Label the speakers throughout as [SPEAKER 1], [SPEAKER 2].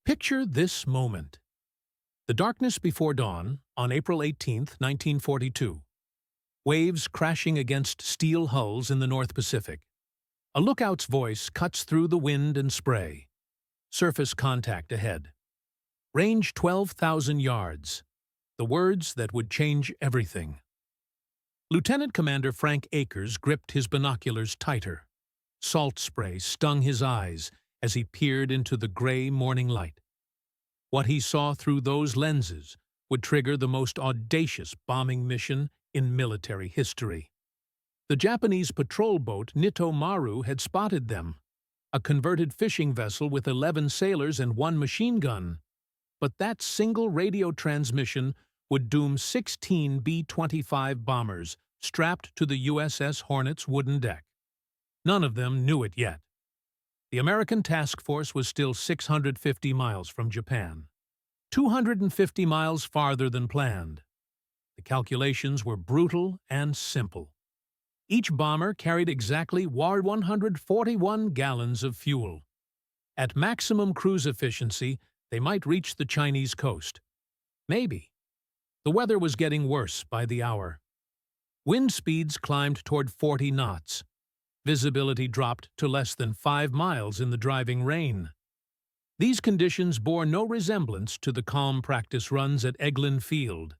[SPEAKER 1] Picture this moment. The darkness before dawn, on April 18, 1942. Waves crashing against steel hulls in the North Pacific. A lookout's voice cuts through the wind and spray. Surface contact ahead. Range 12,000 yards. The words that would change everything. Lieutenant Commander Frank Akers gripped his binoculars tighter. Salt spray stung his eyes as he peered into the gray morning light. What he saw through those lenses would trigger the most audacious bombing mission in military history. The Japanese patrol boat Nito Maru had spotted them, a converted fishing vessel with 11 sailors and 1 machine gun. But that single radio transmission would doom 16 B-25 bombers strapped to the USS Hornet's wooden deck. None of them knew it yet. The American task force was still 650 miles from Japan, 250 miles farther than planned. The calculations were brutal and simple. Each bomber carried exactly 141 gallons of fuel. At maximum cruise efficiency, they might reach the Chinese coast. Maybe. The weather was getting worse by the hour. Wind speeds climbed toward 40 knots. Visibility dropped to less than 5 miles in the driving rain. These conditions bore no resemblance to the calm practice runs at Eglin Field.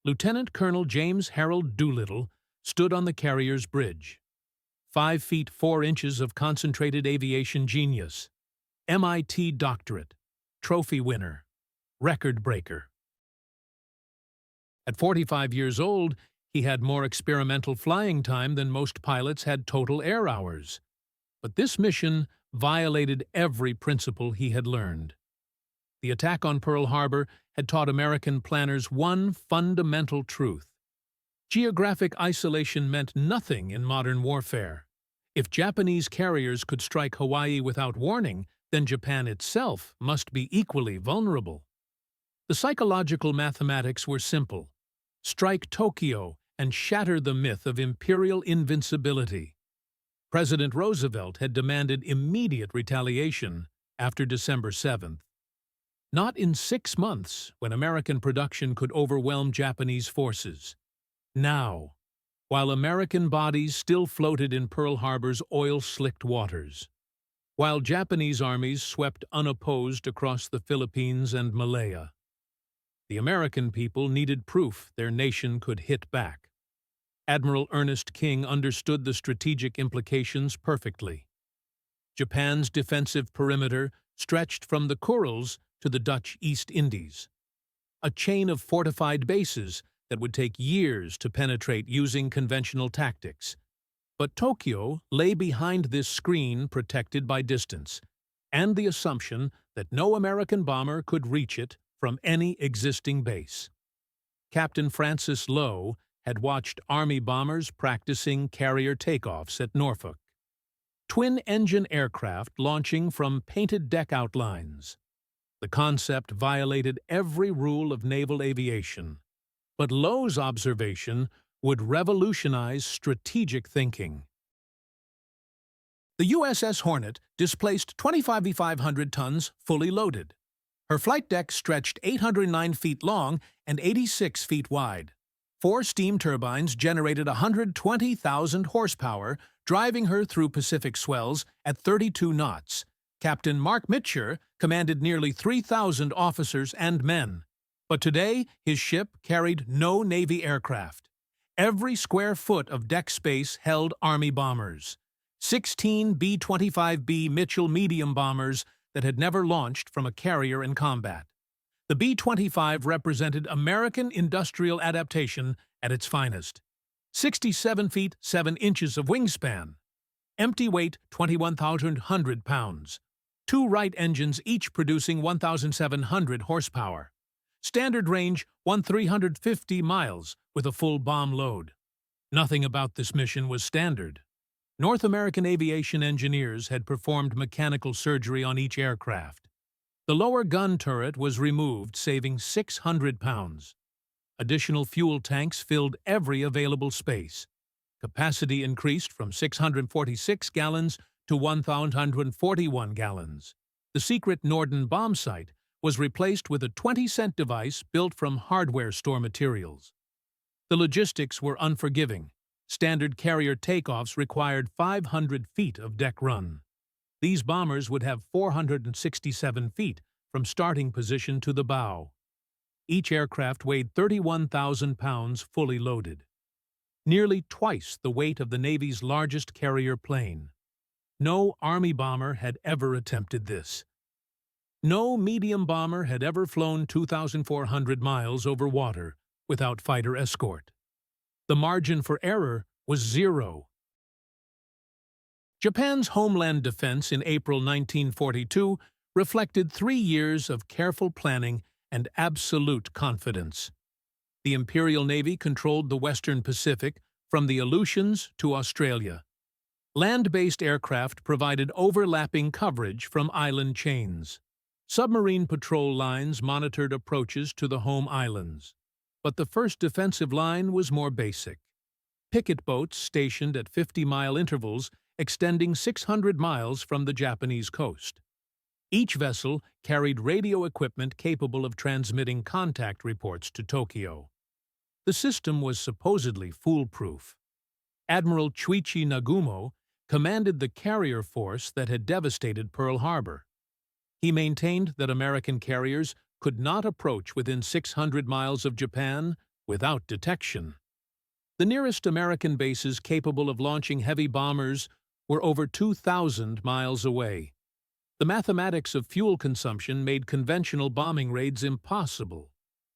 [SPEAKER 1] Lieutenant Colonel James Harold Doolittle stood on the carrier's bridge. 5 feet 4 inches of concentrated aviation genius. MIT doctorate. Trophy winner. Record breaker. At 45 years old, he had more experimental flying time than most pilots had total air hours. But this mission violated every principle he had learned. The attack on Pearl Harbor had taught American planners one fundamental truth. Geographic isolation meant nothing in modern warfare. If Japanese carriers could strike Hawaii without warning, then Japan itself must be equally vulnerable. The psychological mathematics were simple. Strike Tokyo and shatter the myth of imperial invincibility. President Roosevelt had demanded immediate retaliation after December 7th. Not in 6 months, when American production could overwhelm Japanese forces. Now, while American bodies still floated in Pearl Harbor's oil-slicked waters. While Japanese armies swept unopposed across the Philippines and Malaya. The American people needed proof their nation could hit back. Admiral Ernest King understood the strategic implications perfectly. Japan's defensive perimeter stretched from the Kurils to the Dutch East Indies. A chain of fortified bases that would take years to penetrate using conventional tactics. But Tokyo lay behind this screen protected by distance, and the assumption that no American bomber could reach it from any existing base. Captain Francis Lowe had watched Army bombers practicing carrier takeoffs at Norfolk. Twin-engine aircraft launching from painted deck outlines. The concept violated every rule of naval aviation. But Lowe's observation would revolutionize strategic thinking. The USS Hornet displaced 25,500 tons fully loaded. Her flight deck stretched 809 feet long and 86 feet wide. 4 steam turbines generated 120,000 horsepower, driving her through Pacific swells at 32 knots. Captain Mark Mitchell commanded nearly 3,000 officers and men. But today, his ship carried no Navy aircraft. Every square foot of deck space held Army bombers. 16 B-25B Mitchell medium bombers that had never launched from a carrier in combat. The B-25 represented American industrial adaptation at its finest. 67 feet 7 inches of wingspan. Empty weight 21,100 pounds. 2 Wright engines each producing 1,700 horsepower. Standard range 1,350 miles with a full bomb load. Nothing about this mission was standard. North American aviation engineers had performed mechanical surgery on each aircraft. The lower gun turret was removed, saving 600 pounds. Additional fuel tanks filled every available space. Capacity increased from 646 gallons to 1,141 gallons. The secret Norden bomb sight was replaced with a 20-cent device built from hardware store materials. The logistics were unforgiving. Standard carrier takeoffs required 500 feet of deck run. These bombers would have 467 feet from starting position to the bow. Each aircraft weighed 31,000 pounds fully loaded, nearly twice the weight of the Navy's largest carrier plane. No Army bomber had ever attempted this. No medium bomber had ever flown 2,400 miles over water without fighter escort. The margin for error was zero. Japan's homeland defense in April 1942 reflected 3 years of careful planning and absolute confidence. The Imperial Navy controlled the Western Pacific from the Aleutians to Australia. Land-based aircraft provided overlapping coverage from island chains. Submarine patrol lines monitored approaches to the home islands. But the first defensive line was more basic. Picket boats stationed at 50-mile intervals extending 600 miles from the Japanese coast. Each vessel carried radio equipment capable of transmitting contact reports to Tokyo. The system was supposedly foolproof. Admiral Chuichi Nagumo commanded the carrier force that had devastated Pearl Harbor. He maintained that American carriers could not approach within 600 miles of Japan without detection. The nearest American bases capable of launching heavy bombers were over 2,000 miles away. The mathematics of fuel consumption made conventional bombing raids impossible.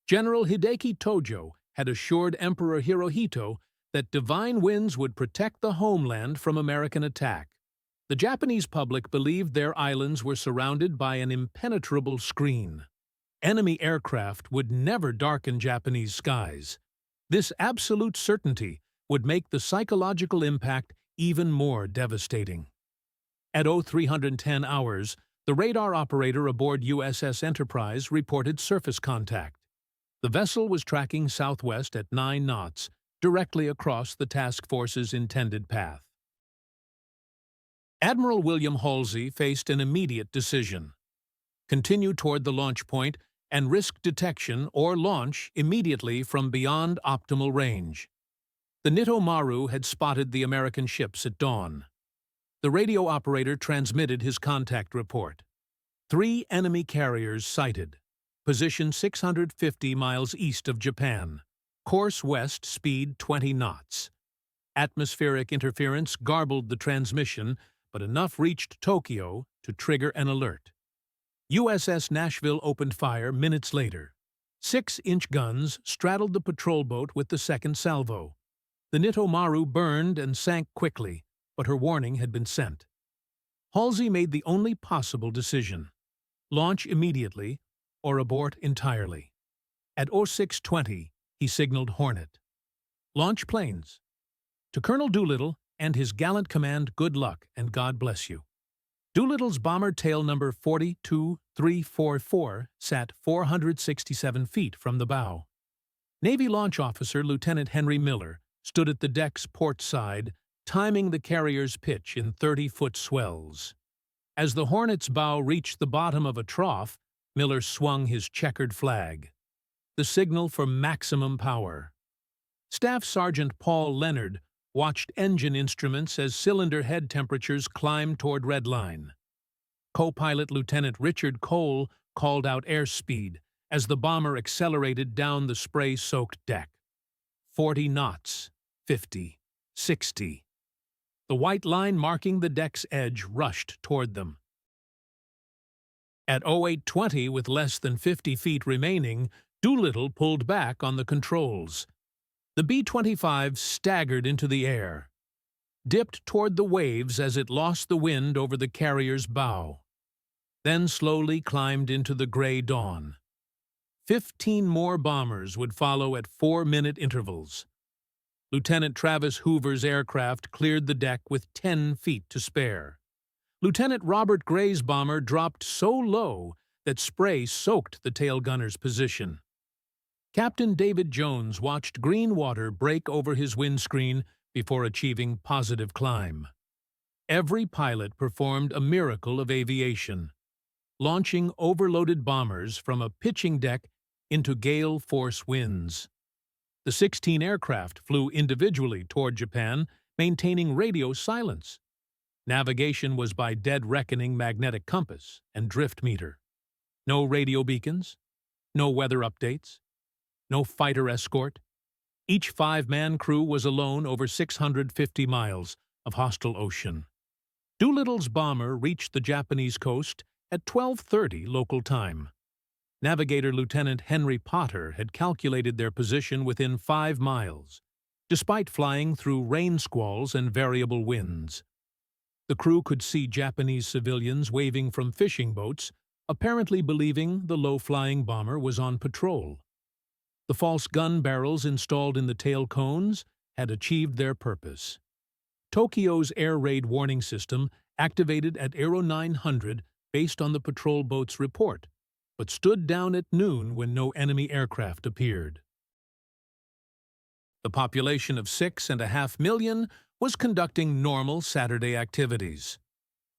[SPEAKER 1] General Hideki Tojo had assured Emperor Hirohito that divine winds would protect the homeland from American attack. The Japanese public believed their islands were surrounded by an impenetrable screen. Enemy aircraft would never darken Japanese skies. This absolute certainty would make the psychological impact even more devastating. At 0310 hours, the radar operator aboard USS Enterprise reported surface contact. The vessel was tracking southwest at 9 knots, directly across the task force's intended path. Admiral William Halsey faced an immediate decision: continue toward the launch point and risk detection or launch immediately from beyond optimal range. The Nito Maru had spotted the American ships at dawn. The radio operator transmitted his contact report. 3 enemy carriers sighted. Position 650 miles east of Japan. Course west, speed 20 knots. Atmospheric interference garbled the transmission, but enough reached Tokyo to trigger an alert. USS Nashville opened fire minutes later. 6-inch guns straddled the patrol boat with the second salvo. The Nito Maru burned and sank quickly, but her warning had been sent. Halsey made the only possible decision: launch immediately or abort entirely. At 0620, he signaled Hornet. Launch planes. To Colonel Doolittle and his gallant command, good luck and God bless you. Doolittle's bomber tail number 42344 sat 467 feet from the bow. Navy launch officer Lieutenant Henry Miller stood at the deck's port side, timing the carrier's pitch in 30-foot swells. As the Hornet's bow reached the bottom of a trough, Miller swung his checkered flag, the signal for maximum power. Staff Sergeant Paul Leonard watched engine instruments as cylinder head temperatures climbed toward redline. Co-pilot Lieutenant Richard Cole called out airspeed as the bomber accelerated down the spray-soaked deck. 40 knots, 50, 60. The white line marking the deck's edge rushed toward them. At 0820, with less than 50 feet remaining, Doolittle pulled back on the controls. The B-25 staggered into the air, dipped toward the waves as it lost the wind over the carrier's bow, then slowly climbed into the gray dawn. 15 more bombers would follow at 4-minute intervals. Lieutenant Travis Hoover's aircraft cleared the deck with 10 feet to spare. Lieutenant Robert Gray's bomber dropped so low that spray soaked the tail gunner's position. Captain David Jones watched green water break over his windscreen before achieving positive climb. Every pilot performed a miracle of aviation. launching overloaded bombers from a pitching deck into gale-force winds. The 16 aircraft flew individually toward Japan, maintaining radio silence. Navigation was by dead-reckoning magnetic compass and drift meter. No radio beacons, no weather updates, no fighter escort. Each five-man crew was alone over 650 miles of hostile ocean. Doolittle's bomber reached the Japanese coast at 12:30 local time. Navigator Lieutenant Henry Potter had calculated their position within 5 miles, despite flying through rain squalls and variable winds. The crew could see Japanese civilians waving from fishing boats, apparently believing the low-flying bomber was on patrol. The false gun barrels installed in the tail cones had achieved their purpose. Tokyo's air raid warning system activated at Aero 900 based on the patrol boat's report, but stood down at noon when no enemy aircraft appeared. The population of 6.5 million was conducting normal Saturday activities.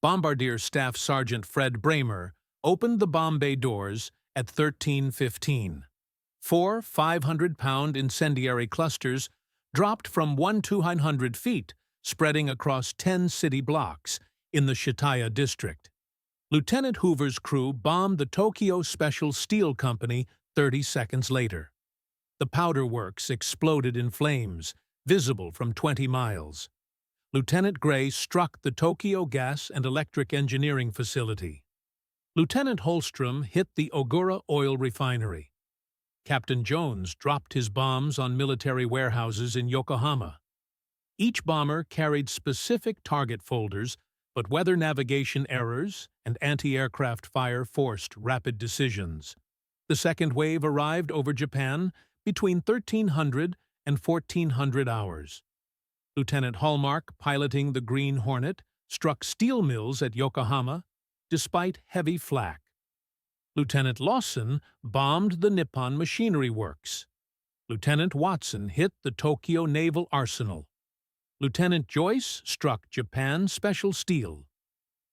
[SPEAKER 1] Bombardier Staff Sergeant Fred Bramer opened the bomb bay doors at 13:15. 4 500-pound incendiary clusters dropped from 1,200 feet, spreading across 10 city blocks in the Shitaya district. Lieutenant Hoover's crew bombed the Tokyo Special Steel Company 30 seconds later. The powder works exploded in flames, visible from 20 miles. Lieutenant Gray struck the Tokyo Gas and Electric Engineering Facility. Lieutenant Holstrom hit the Ogura Oil Refinery. Captain Jones dropped his bombs on military warehouses in Yokohama. Each bomber carried specific target folders, but weather navigation errors and anti-aircraft fire forced rapid decisions. The second wave arrived over Japan between 1300 and 1400 hours. Lieutenant Hallmark, piloting the Green Hornet, struck steel mills at Yokohama despite heavy flak. Lieutenant Lawson bombed the Nippon Machinery Works. Lieutenant Watson hit the Tokyo Naval Arsenal. Lieutenant Joyce struck Japan Special Steel.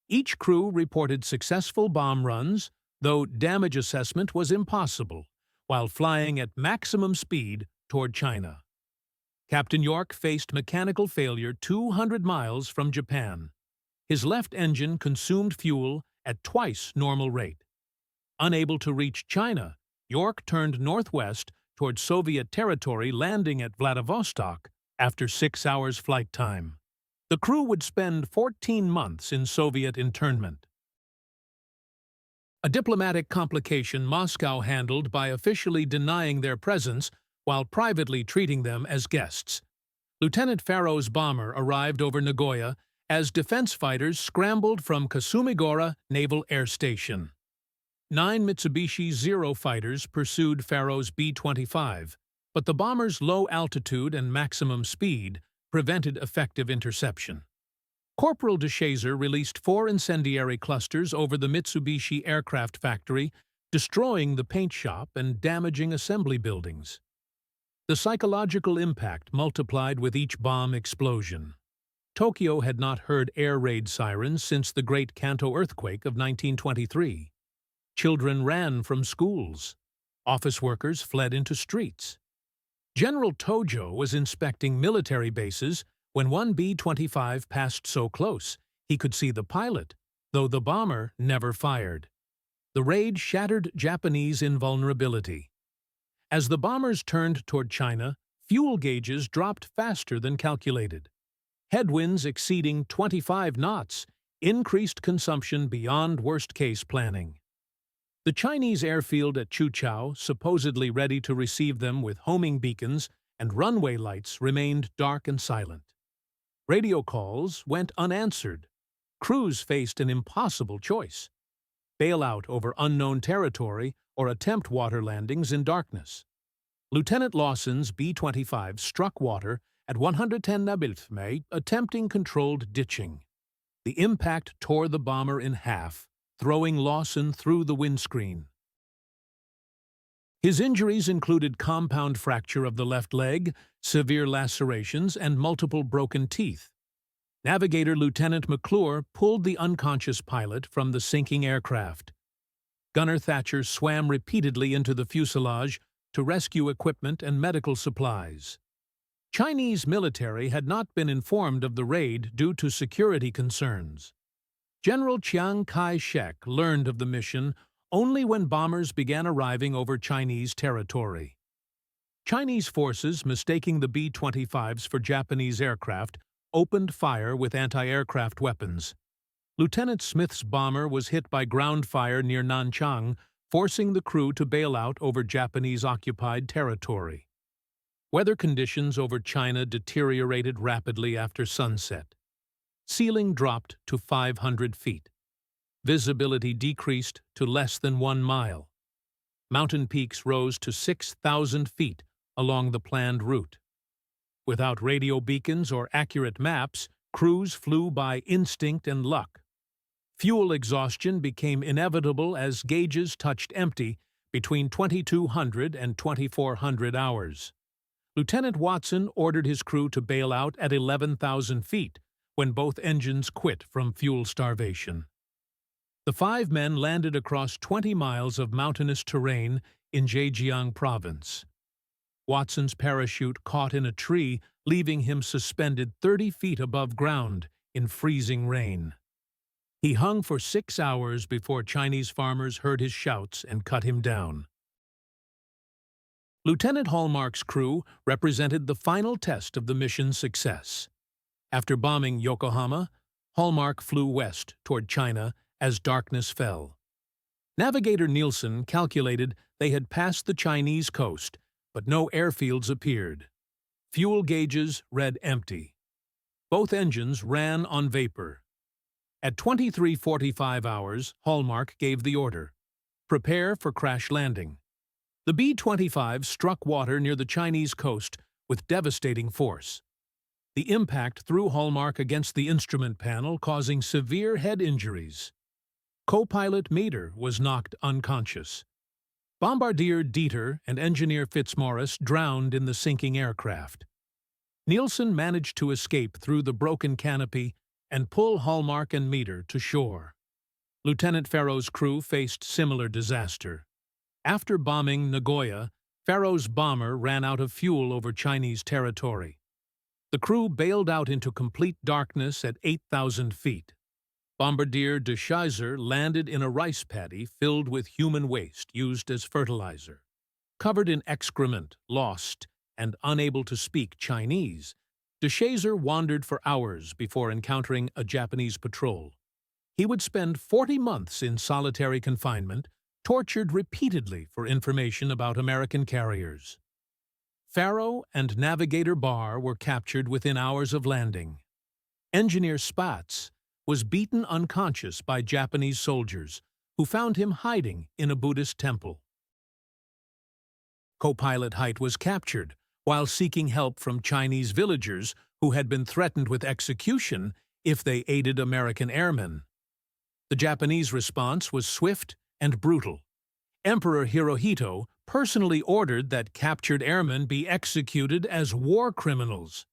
[SPEAKER 1] Each crew reported successful bomb runs, though damage assessment was impossible, while flying at maximum speed toward China. Captain York faced mechanical failure 200 miles from Japan. His left engine consumed fuel at twice normal rate. Unable to reach China, York turned northwest toward Soviet territory, landing at Vladivostok after 6 hours flight time. The crew would spend 14 months in Soviet internment. A diplomatic complication Moscow handled by officially denying their presence while privately treating them as guests. Lieutenant Farrow's bomber arrived over Nagoya as defense fighters scrambled from Kasumigora Naval Air Station. 9 Mitsubishi Zero fighters pursued Farrow's B-25, but the bomber's low altitude and maximum speed prevented effective interception. Corporal DeShazer released 4 incendiary clusters over the Mitsubishi aircraft factory, destroying the paint shop and damaging assembly buildings. The psychological impact multiplied with each bomb explosion. Tokyo had not heard air raid sirens since the Great Kanto earthquake of 1923. Children ran from schools. Office workers fled into streets. General Tojo was inspecting military bases when one B-25 passed so close he could see the pilot, though the bomber never fired. The raid shattered Japanese invulnerability. As the bombers turned toward China, fuel gauges dropped faster than calculated. Headwinds exceeding 25 knots increased consumption beyond worst-case planning. The Chinese airfield at Chuchao, supposedly ready to receive them with homing beacons and runway lights, remained dark and silent. Radio calls went unanswered. Crews faced an impossible choice: bail out over unknown territory or attempt water landings in darkness. Lieutenant Lawson's B-25 struck water at 110 nautical, attempting controlled ditching. The impact tore the bomber in half, throwing Lawson through the windscreen. His injuries included compound fracture of the left leg, severe lacerations, and multiple broken teeth. Navigator Lieutenant McClure pulled the unconscious pilot from the sinking aircraft. Gunner Thatcher swam repeatedly into the fuselage to rescue equipment and medical supplies. Chinese military had not been informed of the raid due to security concerns. General Chiang Kai-shek learned of the mission only when bombers began arriving over Chinese territory. Chinese forces, mistaking the B-25s for Japanese aircraft, opened fire with anti-aircraft weapons. Lieutenant Smith's bomber was hit by ground fire near Nanchang, forcing the crew to bail out over Japanese-occupied territory. Weather conditions over China deteriorated rapidly after sunset. Ceiling dropped to 500 feet. Visibility decreased to less than 1 mile. Mountain peaks rose to 6,000 feet along the planned route. Without radio beacons or accurate maps, crews flew by instinct and luck. Fuel exhaustion became inevitable as gauges touched empty between 2,200 and 2,400 hours. Lieutenant Watson ordered his crew to bail out at 11,000 feet when both engines quit from fuel starvation. The 5 men landed across 20 miles of mountainous terrain in Zhejiang province. Watson's parachute caught in a tree, leaving him suspended 30 feet above ground in freezing rain. He hung for 6 hours before Chinese farmers heard his shouts and cut him down. Lieutenant Hallmark's crew represented the final test of the mission's success. After bombing Yokohama, Hallmark flew west toward China as darkness fell. Navigator Nielsen calculated they had passed the Chinese coast, but no airfields appeared. Fuel gauges read empty. Both engines ran on vapor. At 23:45 hours, Hallmark gave the order: prepare for crash landing. The B-25 struck water near the Chinese coast with devastating force. The impact threw Hallmark against the instrument panel, causing severe head injuries. Co-pilot Meter was knocked unconscious. Bombardier Dieter and engineer Fitzmaurice drowned in the sinking aircraft. Nielsen managed to escape through the broken canopy and pull Hallmark and Meter to shore. Lieutenant Farrow's crew faced similar disaster. After bombing Nagoya, Farrow's bomber ran out of fuel over Chinese territory. The crew bailed out into complete darkness at 8,000 feet. Bombardier de Scheiser landed in a rice paddy filled with human waste used as fertilizer. Covered in excrement, lost, and unable to speak Chinese, de Scheiser wandered for hours before encountering a Japanese patrol. He would spend 40 months in solitary confinement, tortured repeatedly for information about American carriers. Farrow and Navigator Barr were captured within hours of landing. Engineer Spatz was beaten unconscious by Japanese soldiers, who found him hiding in a Buddhist temple. Co-pilot Haidt was captured while seeking help from Chinese villagers who had been threatened with execution if they aided American airmen. The Japanese response was swift and brutal. Emperor Hirohito personally ordered that captured airmen be executed as war criminals.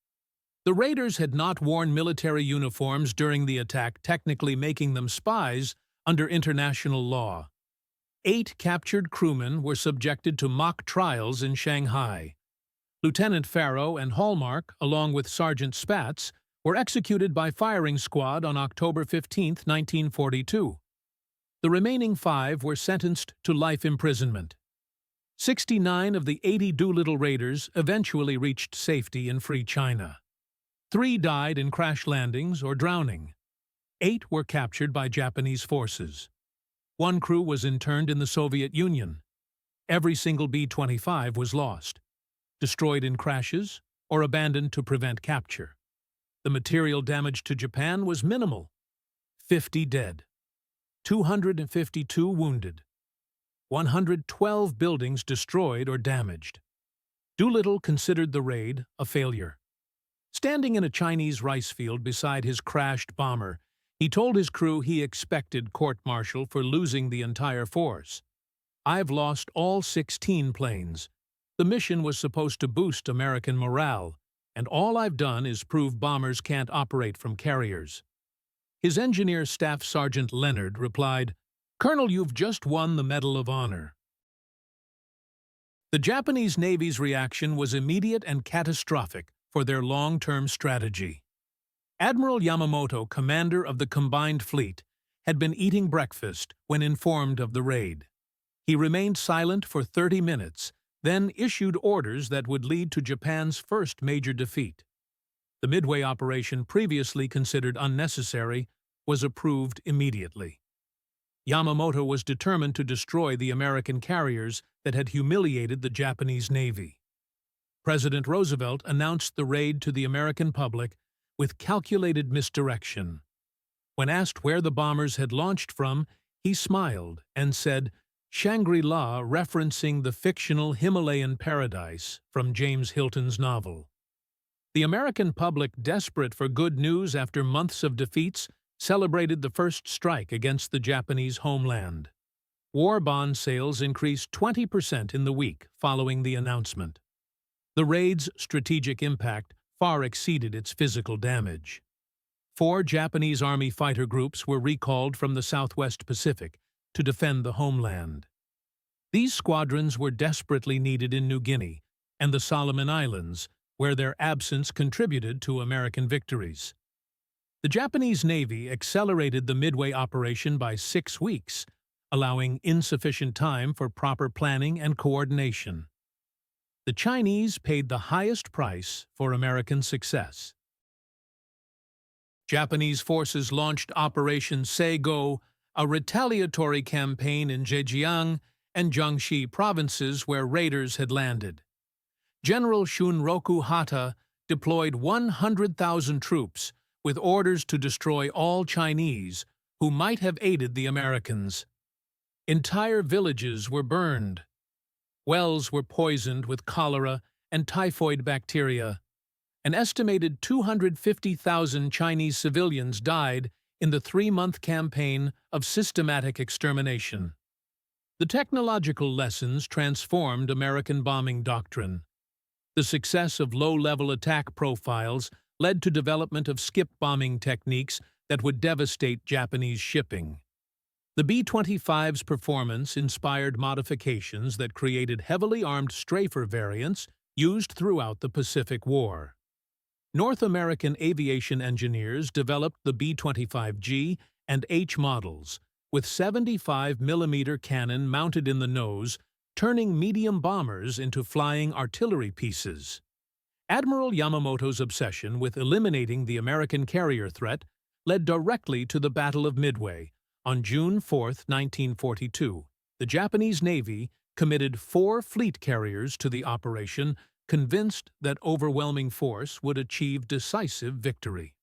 [SPEAKER 1] The raiders had not worn military uniforms during the attack, technically making them spies under international law. 8 captured crewmen were subjected to mock trials in Shanghai. Lieutenant Farrow and Hallmark, along with Sergeant Spatz, were executed by firing squad on October 15, 1942. The remaining 5 were sentenced to life imprisonment. 69 of the 80 Doolittle raiders eventually reached safety in free China. 3 died in crash landings or drowning. 8 were captured by Japanese forces. 1 crew was interned in the Soviet Union. Every single B-25 was lost, destroyed in crashes, or abandoned to prevent capture. The material damage to Japan was minimal: 50 dead, 252 wounded, 112 buildings destroyed or damaged. Doolittle considered the raid a failure. Standing in a Chinese rice field beside his crashed bomber, he told his crew he expected court-martial for losing the entire force. "I've lost all 16 planes. The mission was supposed to boost American morale, and all I've done is prove bombers can't operate from carriers." His engineer Staff Sergeant Leonard replied, Colonel, you've just won the Medal of Honor. The Japanese Navy's reaction was immediate and catastrophic for their long-term strategy. Admiral Yamamoto, commander of the combined fleet, had been eating breakfast when informed of the raid. He remained silent for 30 minutes, then issued orders that would lead to Japan's first major defeat. The Midway operation, previously considered unnecessary, was approved immediately. Yamamoto was determined to destroy the American carriers that had humiliated the Japanese Navy. President Roosevelt announced the raid to the American public with calculated misdirection. When asked where the bombers had launched from, he smiled and said, "Shangri-La," referencing the fictional Himalayan paradise from James Hilton's novel. The American public, desperate for good news after months of defeats, celebrated the first strike against the Japanese homeland. War bond sales increased 20% in the week following the announcement. The raid's strategic impact far exceeded its physical damage. 4 Japanese Army fighter groups were recalled from the Southwest Pacific to defend the homeland. These squadrons were desperately needed in New Guinea and the Solomon Islands, where their absence contributed to American victories. The Japanese Navy accelerated the Midway operation by 6 weeks, allowing insufficient time for proper planning and coordination. The Chinese paid the highest price for American success. Japanese forces launched Operation Seigo, a retaliatory campaign in Zhejiang and Jiangxi provinces where raiders had landed. General Shunroku Hata deployed 100,000 troops with orders to destroy all Chinese who might have aided the Americans. Entire villages were burned. Wells were poisoned with cholera and typhoid bacteria. An estimated 250,000 Chinese civilians died in the 3-month campaign of systematic extermination. The technological lessons transformed American bombing doctrine. The success of low-level attack profiles led to development of skip bombing techniques that would devastate Japanese shipping. The B-25's performance inspired modifications that created heavily armed strafer variants used throughout the Pacific War. North American aviation engineers developed the B-25G and H models, with 75mm cannon mounted in the nose, turning medium bombers into flying artillery pieces. Admiral Yamamoto's obsession with eliminating the American carrier threat led directly to the Battle of Midway. On June 4, 1942, the Japanese Navy committed 4 fleet carriers to the operation, convinced that overwhelming force would achieve decisive victory.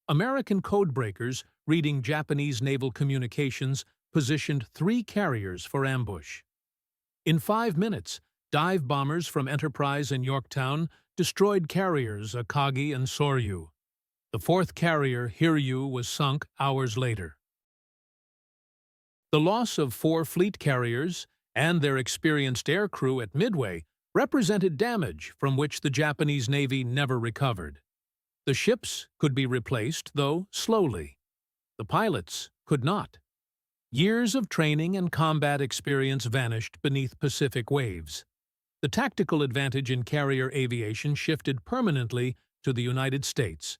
[SPEAKER 1] American codebreakers, reading Japanese naval communications, positioned 3 carriers for ambush. In 5 minutes, dive bombers from Enterprise and Yorktown destroyed carriers Akagi and Soryu. The 4th carrier, Hiryu, was sunk hours later. The loss of 4 fleet carriers and their experienced aircrew at Midway represented damage from which the Japanese Navy never recovered. The ships could be replaced, though slowly. The pilots could not. Years of training and combat experience vanished beneath Pacific waves. The tactical advantage in carrier aviation shifted permanently to the United States.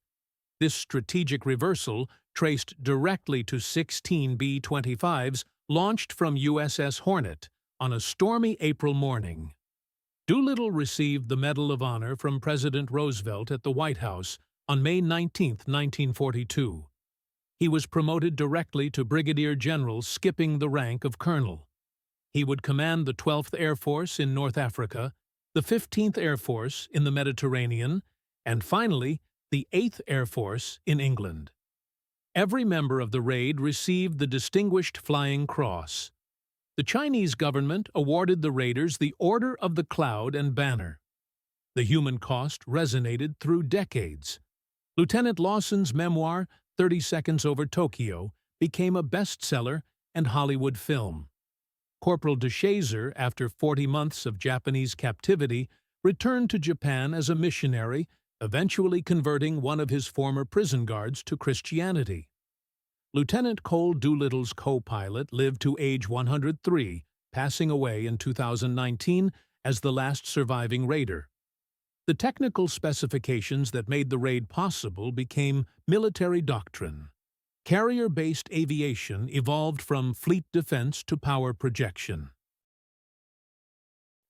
[SPEAKER 1] This strategic reversal traced directly to 16 B-25s launched from USS Hornet on a stormy April morning. Doolittle received the Medal of Honor from President Roosevelt at the White House on May 19, 1942. He was promoted directly to brigadier general, skipping the rank of colonel. He would command the 12th Air Force in North Africa, the 15th Air Force in the Mediterranean, and finally, the 8th Air Force in England. Every member of the raid received the Distinguished Flying Cross. The Chinese government awarded the raiders the Order of the Cloud and Banner. The human cost resonated through decades. Lieutenant Lawson's memoir, 30 Seconds Over Tokyo, became a bestseller and Hollywood film. Corporal de Chazer, after 40 months of Japanese captivity, returned to Japan as a missionary, eventually converting one of his former prison guards to Christianity. Lieutenant Cole Doolittle's co-pilot lived to age 103, passing away in 2019 as the last surviving raider. The technical specifications that made the raid possible became military doctrine. Carrier-based aviation evolved from fleet defense to power projection.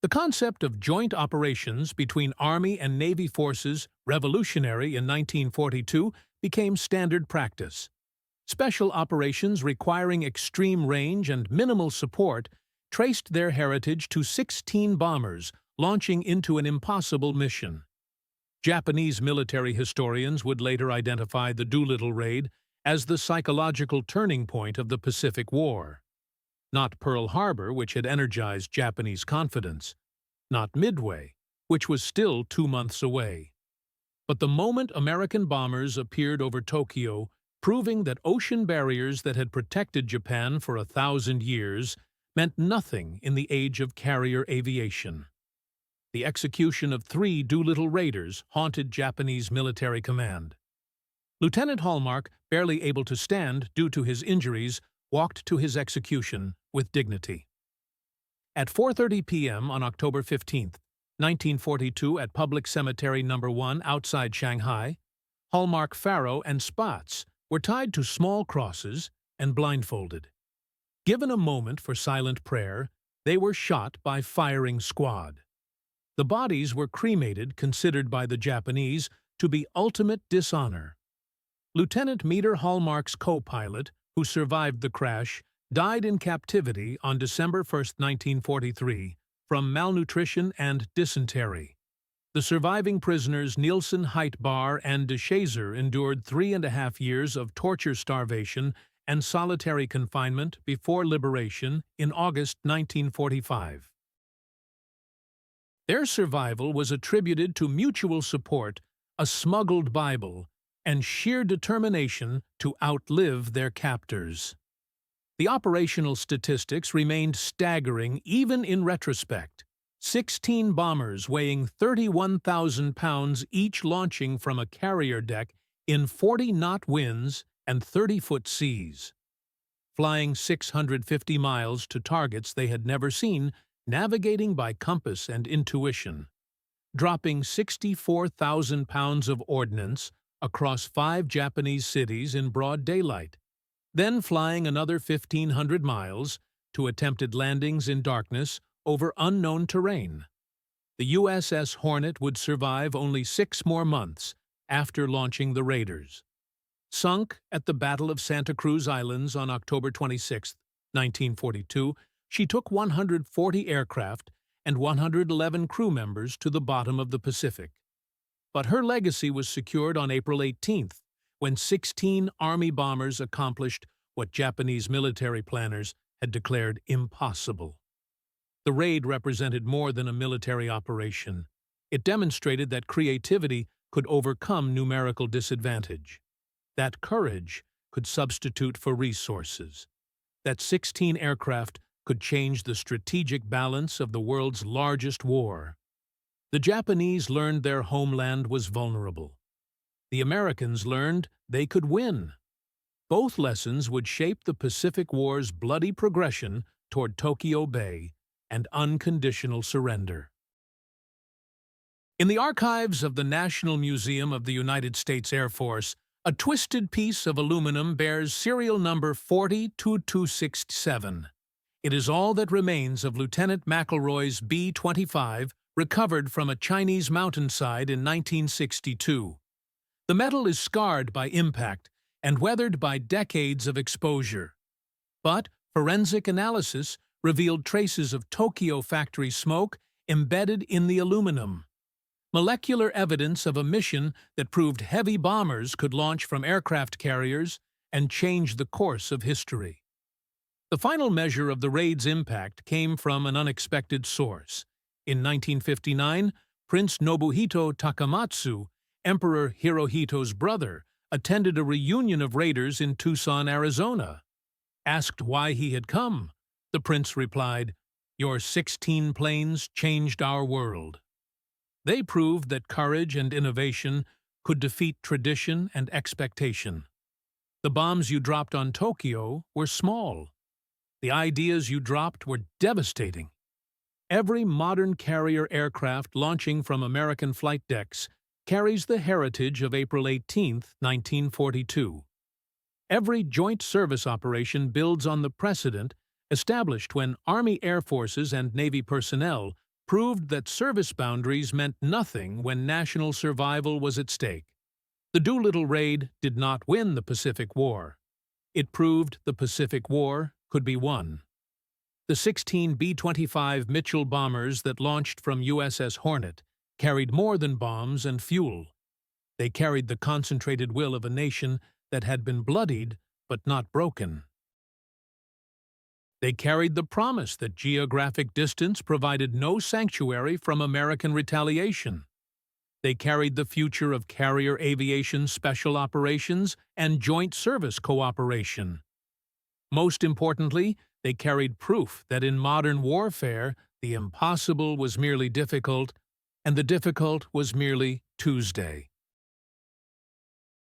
[SPEAKER 1] The concept of joint operations between Army and Navy forces, revolutionary in 1942, became standard practice. Special operations requiring extreme range and minimal support traced their heritage to 16 bombers launching into an impossible mission. Japanese military historians would later identify the Doolittle raid as the psychological turning point of the Pacific War. Not Pearl Harbor, which had energized Japanese confidence. Not Midway, which was still 2 months away. But the moment American bombers appeared over Tokyo, proving that ocean barriers that had protected Japan for 1,000 years meant nothing in the age of carrier aviation. The execution of 3 Doolittle raiders haunted Japanese military command. Lieutenant Hallmark, barely able to stand due to his injuries, walked to his execution with dignity. At 4:30 p.m. on October 15, 1942, at Public Cemetery No. 1 outside Shanghai, Hallmark, Farrow, and Spatz were tied to small crosses and blindfolded. Given a moment for silent prayer, they were shot by firing squad. The bodies were cremated, considered by the Japanese to be ultimate dishonor. Lieutenant Meter Hallmark's co-pilot, who survived the crash, died in captivity on December 1, 1943, from malnutrition and dysentery. The surviving prisoners Nielsen, Heitbar, and de Chazer endured 3.5 years of torture, starvation, and solitary confinement before liberation in August 1945. Their survival was attributed to mutual support, a smuggled Bible, and sheer determination to outlive their captors. The operational statistics remained staggering even in retrospect. 16 bombers weighing 31,000 pounds each launching from a carrier deck in 40-knot winds and 30-foot seas. Flying 650 miles to targets they had never seen, navigating by compass and intuition. Dropping 64,000 pounds of ordnance across 5 Japanese cities in broad daylight. Then flying another 1,500 miles to attempted landings in darkness over unknown terrain. The USS Hornet would survive only 6 more months after launching the raiders. Sunk at the Battle of Santa Cruz Islands on October 26, 1942, she took 140 aircraft and 111 crew members to the bottom of the Pacific. But her legacy was secured on April 18th, when 16 Army bombers accomplished what Japanese military planners had declared impossible. The raid represented more than a military operation. It demonstrated that creativity could overcome numerical disadvantage, that courage could substitute for resources, that 16 aircraft could change the strategic balance of the world's largest war. The Japanese learned their homeland was vulnerable. The Americans learned they could win. Both lessons would shape the Pacific War's bloody progression toward Tokyo Bay and unconditional surrender. In the archives of the National Museum of the United States Air Force, a twisted piece of aluminum bears serial number 402267. It is all that remains of Lieutenant McElroy's B-25, recovered from a Chinese mountainside in 1962. The metal is scarred by impact and weathered by decades of exposure. But forensic analysis revealed traces of Tokyo factory smoke embedded in the aluminum. Molecular evidence of a mission that proved heavy bombers could launch from aircraft carriers and change the course of history. The final measure of the raid's impact came from an unexpected source. In 1959, Prince Nobuhito Takamatsu, Emperor Hirohito's brother, attended a reunion of raiders in Tucson, Arizona. Asked why he had come, the prince replied, "Your 16 planes changed our world." They proved that courage and innovation could defeat tradition and expectation. The bombs you dropped on Tokyo were small. The ideas you dropped were devastating. Every modern carrier aircraft launching from American flight decks carries the heritage of April 18, 1942. Every joint service operation builds on the precedent established when Army Air Forces and Navy personnel proved that service boundaries meant nothing when national survival was at stake. The Doolittle raid did not win the Pacific War. It proved the Pacific War could be won. The 16 B-25 Mitchell bombers that launched from USS Hornet carried more than bombs and fuel. They carried the concentrated will of a nation that had been bloodied but not broken. They carried the promise that geographic distance provided no sanctuary from American retaliation. They carried the future of carrier aviation special operations and joint service cooperation. Most importantly, they carried proof that in modern warfare, the impossible was merely difficult, and the difficult was merely Tuesday.